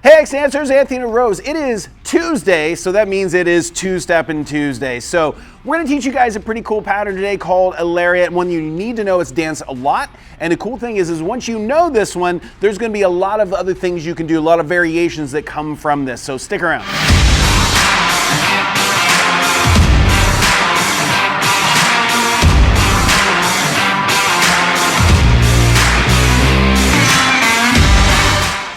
Hey X-Dancers, Anthony and Rose. It is Tuesday, so that means it is Two-Stepping Tuesday. So we're gonna teach you guys a pretty cool pattern today called a lariat. One you need to know. It's danced a lot. And the cool thing is once you know this one, there's gonna be a lot of other things you can do, a lot of variations that come from this. So stick around.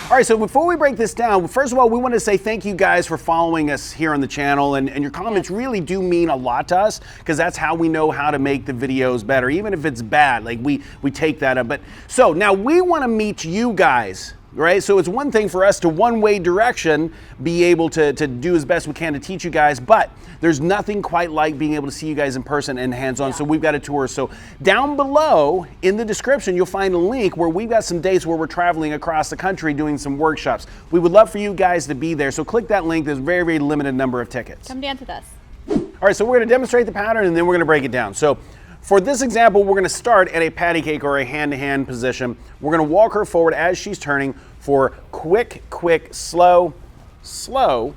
All right, so before we break this down, first of all, we want to say thank you guys for following us here on the channel, and your comments really do mean a lot to us, because that's how we know how to make the videos better, even if it's bad, like we take that up. But so now we want to meet you guys, right? So it's one thing for us to one-way direction be able to do as best we can to teach you guys, but there's nothing quite like being able to see you guys in person and hands-on. So we've got a tour. So down below in the description, you'll find a link where we've got some dates where we're traveling across the country doing some workshops. We would love for you guys to be there. So click that link. There's a very, very limited number of tickets. Come dance with us. All right, so we're going to demonstrate the pattern and then we're going to break it down. So for this example, we're going to start at a patty cake or a hand-to-hand position. We're going to walk her forward as she's turning for quick, quick, slow, slow,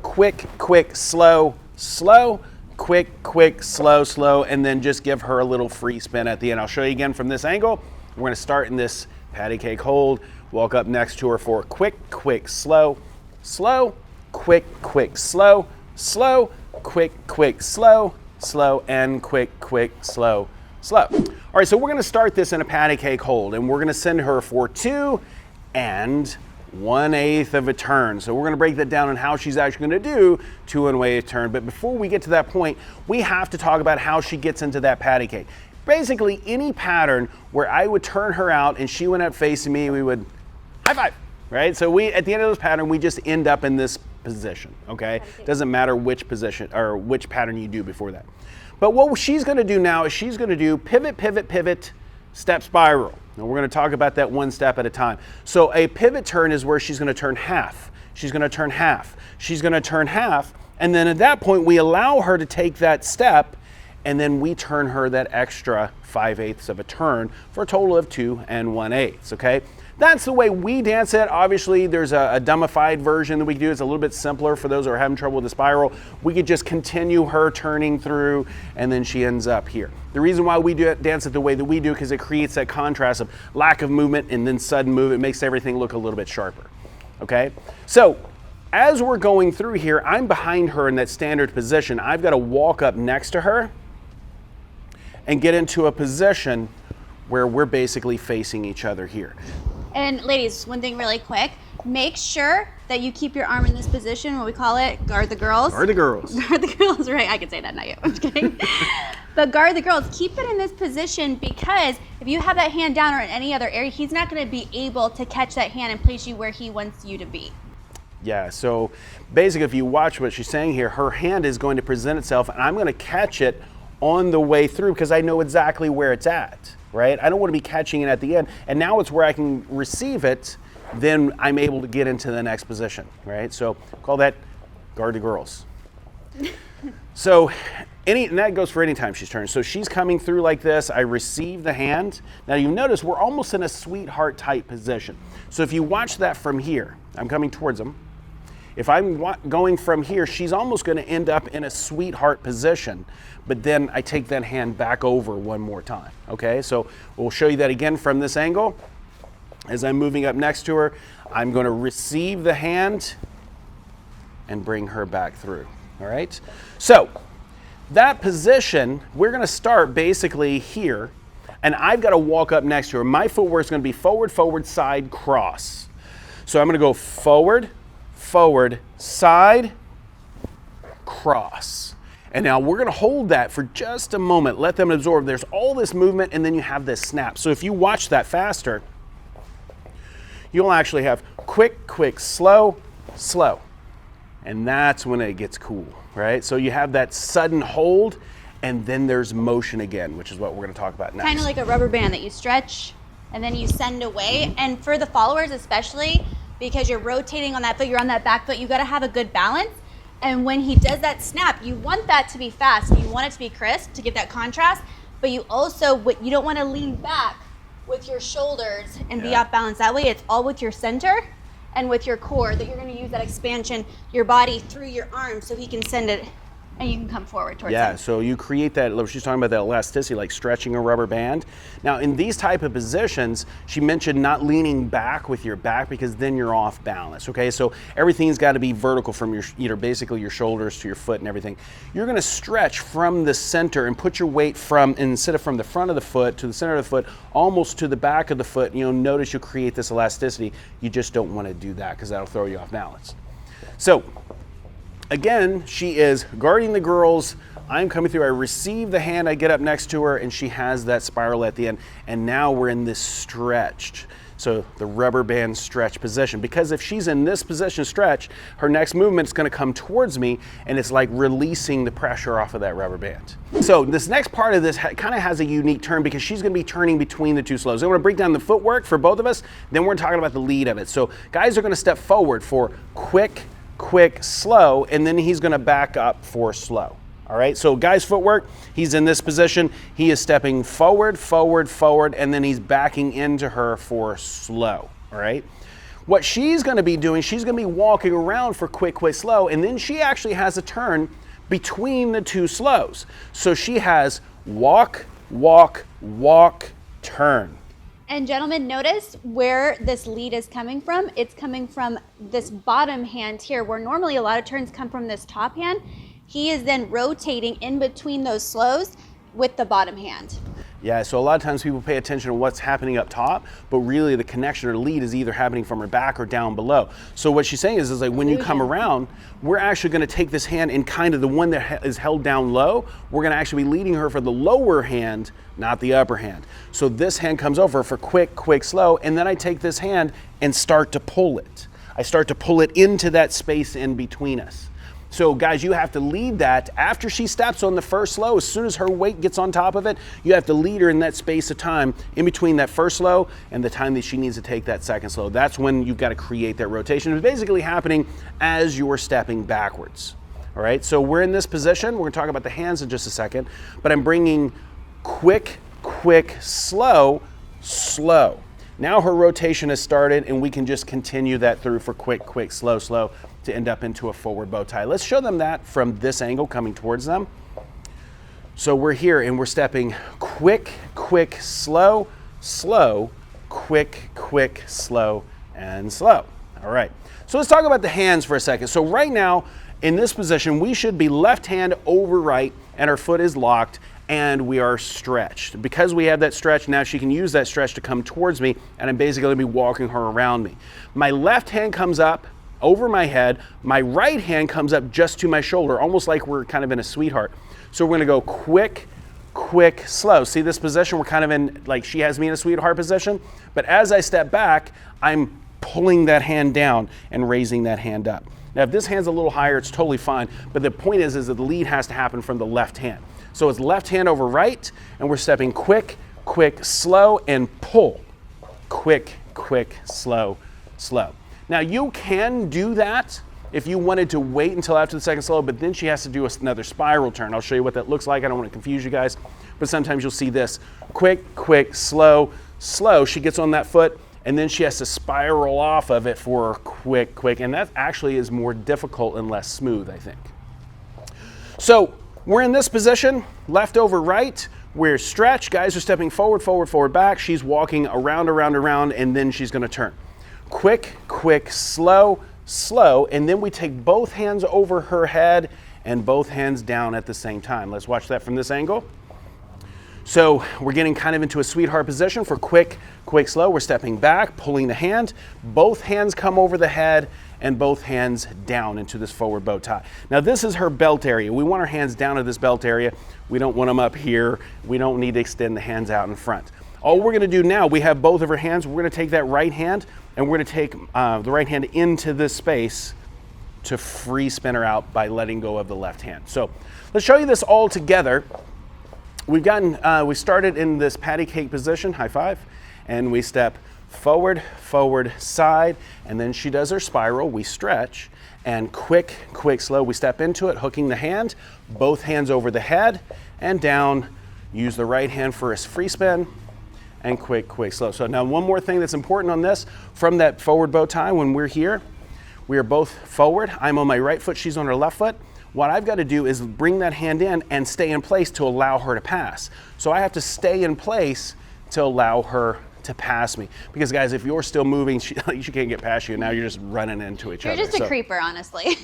quick, quick, slow, slow, quick, quick, slow, slow, and then just give her a little free spin at the end. I'll show you again from this angle. We're going to start in this patty cake hold, walk up next to her for quick, quick, slow, slow, quick, quick, slow, slow, quick, quick, slow, slow, and quick, quick, slow, slow. All right, so we're going to start this in a patty cake hold, and we're going to send her for 2 1/8 of a turn. So we're going to break that down on how she's actually going to do 2 1/8 turn. But before we get to that point, we have to talk about how she gets into that patty cake. Basically, any pattern where I would turn her out and she went up facing me, we would high five, right? So at the end of this pattern, we just end up in this position, okay? Doesn't matter which position or which pattern you do before that. But what she's going to do now is she's going to do pivot, pivot, pivot, step spiral. And we're going to talk about that one step at a time. So a pivot turn is where she's going to turn half. She's going to turn half. She's going to turn half. And then at that point, we allow her to take that step, and then we turn her that extra 5/8 of a turn for a total of 2 1/8, okay? That's the way we dance it. Obviously, there's a dumbified version that we can do. It's a little bit simpler for those who are having trouble with the spiral. We could just continue her turning through, and then she ends up here. The reason why we dance it the way that we do, because it creates that contrast of lack of movement and then sudden movement. It makes everything look a little bit sharper, okay? So as we're going through here, I'm behind her in that standard position. I've got to walk up next to her and get into a position where we're basically facing each other here. And ladies, one thing really quick, make sure that you keep your arm in this position, what we call it, guard the girls. Guard the girls. Guard the girls, right, I can say that, not you, I'm just kidding. But guard the girls, keep it in this position, because if you have that hand down or in any other area, he's not gonna be able to catch that hand and place you where he wants you to be. Yeah, so basically if you watch what she's saying here, her hand is going to present itself and I'm gonna catch it on the way through because I know exactly where it's at, right? I don't want to be catching it at the end. And now it's where I can receive it, then I'm able to get into the next position, right? So call that guard the girls. So and that goes for any time she's turning. So she's coming through like this, I receive the hand. Now you notice we're almost in a sweetheart type position. So if you watch that from here, I'm coming towards them. If I'm going from here, she's almost going to end up in a sweetheart position, but then I take that hand back over one more time, okay? So we'll show you that again from this angle. As I'm moving up next to her, I'm going to receive the hand and bring her back through, all right? So that position, we're going to start basically here, and I've got to walk up next to her. My footwork is going to be forward, forward, side, cross. So I'm going to go forward, forward, side, cross. And now we're going to hold that for just a moment. Let them absorb. There's all this movement, and then you have this snap. So if you watch that faster, you'll actually have quick, quick, slow, slow. And that's when it gets cool, right? So you have that sudden hold, and then there's motion again, which is what we're going to talk about next. Kind of like a rubber band that you stretch, and then you send away. And for the followers especially, because you're rotating on that foot, you're on that back foot, you got to have a good balance. And when he does that snap, you want that to be fast. You want it to be crisp to give that contrast, but you also, you don't want to lean back with your shoulders and be off balance. That way it's all with your center and with your core, that you're going to use that expansion, your body through your arms, so he can send it and you can come forward towards him. So you create that, she's talking about that elasticity, like stretching a rubber band. Now in these type of positions, she mentioned not leaning back with your back because then you're off balance, okay? So everything's gotta be vertical from your, basically your shoulders to your foot and everything. You're gonna stretch from the center and put your weight instead of from the front of the foot to the center of the foot, almost to the back of the foot. You'll notice you'll create this elasticity. You just don't wanna do that because that'll throw you off balance. So, again, she is guarding the girls. I'm coming through, I receive the hand, I get up next to her, and she has that spiral at the end. And now we're in this stretched, so the rubber band stretch position. Because if she's in this position stretch, her next movement is gonna come towards me, and it's like releasing the pressure off of that rubber band. So this next part of this kind of has a unique turn because she's gonna be turning between the two slows. I'm gonna break down the footwork for both of us, then we're talking about the lead of it. So guys are gonna step forward for quick, slow, and then he's gonna back up for slow. All right, so guy's footwork, he's in this position, he is stepping forward, and then he's backing into her for slow, all right? What she's gonna be doing, she's gonna be walking around for quick, slow, and then she actually has a turn between the two slows. So she has walk, turn. And gentlemen, notice where this lead is coming from. It's coming from this bottom hand here, where normally a lot of turns come from this top hand. He is then rotating in between those slows with the bottom hand. Yeah, so a lot of times people pay attention to what's happening up top, but really the connection or lead is either happening from her back or down below. So what she's saying is like when you come around, we're actually gonna take this hand and kind of the one that is held down low, we're gonna actually be leading her for the lower hand, not the upper hand. So this hand comes over for quick, slow, and then I take this hand and start to pull it. I start to pull it into that space in between us. So guys, you have to lead that after she steps on the first slow. As soon as her weight gets on top of it, you have to lead her in that space of time in between that first slow and the time that she needs to take that second slow. That's when you've got to create that rotation. It's basically happening as you're stepping backwards. All right, so we're in this position. We're gonna talk about the hands in just a second, but I'm bringing quick, slow. Now her rotation has started and we can just continue that through for quick, slow to end up into a forward bow tie. Let's show them that from this angle coming towards them. So we're here and we're stepping quick, slow, quick, slow, and slow. All right, so let's talk about the hands for a second. So right now in this position, we should be left hand over right and our foot is locked and we are stretched. Because we have that stretch, now she can use that stretch to come towards me and I'm basically gonna be walking her around me. My left hand comes up over my head, my right hand comes up just to my shoulder, almost like we're kind of in a sweetheart. So we're gonna go quick, slow. See this position? We're kind of in, like she has me in a sweetheart position, but as I step back, I'm pulling that hand down and raising that hand up. Now if this hand's a little higher, it's totally fine, but the point is that the lead has to happen from the left hand. So it's left hand over right, and we're stepping quick, slow, and pull. Quick, slow. Now you can do that if you wanted to wait until after the second slow, but then she has to do another spiral turn. I'll show you what that looks like. I don't want to confuse you guys, but sometimes you'll see this. Quick, slow. She gets on that foot, and then she has to spiral off of it for quick, and that actually is more difficult and less smooth, I think. So we're in this position, left over right. We're stretched. Guys are stepping forward, back. She's walking around, and then she's gonna turn. Quick, slow, and then we take both hands over her head and both hands down at the same time. Let's watch that from this angle. So we're getting kind of into a sweetheart position for quick, slow. We're stepping back, pulling the hand. Both hands come over the head and both hands down into this forward bow tie. Now this is her belt area. We want our hands down at this belt area. We don't want them up here. We don't need to extend the hands out in front. All we're gonna do now, we have both of her hands. We're gonna take that right hand and we're gonna take the right hand into this space to free spin her out by letting go of the left hand. So let's show you this all together. We started in this patty cake position, high five, and we step forward, side, and then she does her spiral, we stretch, and quick, slow, we step into it, hooking the hand, both hands over the head, and down, use the right hand for a free spin, and quick, quick, slow. So now one more thing that's important on this, from that forward bow tie, when we're here, we are both forward. I'm on my right foot, she's on her left foot. What I've got to do is bring that hand in and stay in place to allow her to pass. So I have to stay in place to allow her to pass me. Because guys, if you're still moving, she can't get past you. Now you're just running into each other. You're just a creeper, honestly.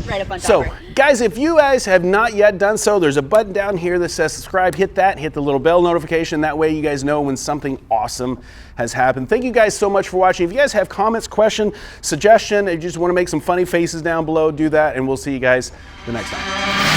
Right up on top. So of her. guys, if you guys have not yet done so, there's a button down here that says subscribe. Hit that, hit the little bell notification. That way you guys know when something awesome has happened. Thank you guys so much for watching. If you guys have comments, question, suggestion, and you just want to make some funny faces down below, do that, and we'll see you guys the next time.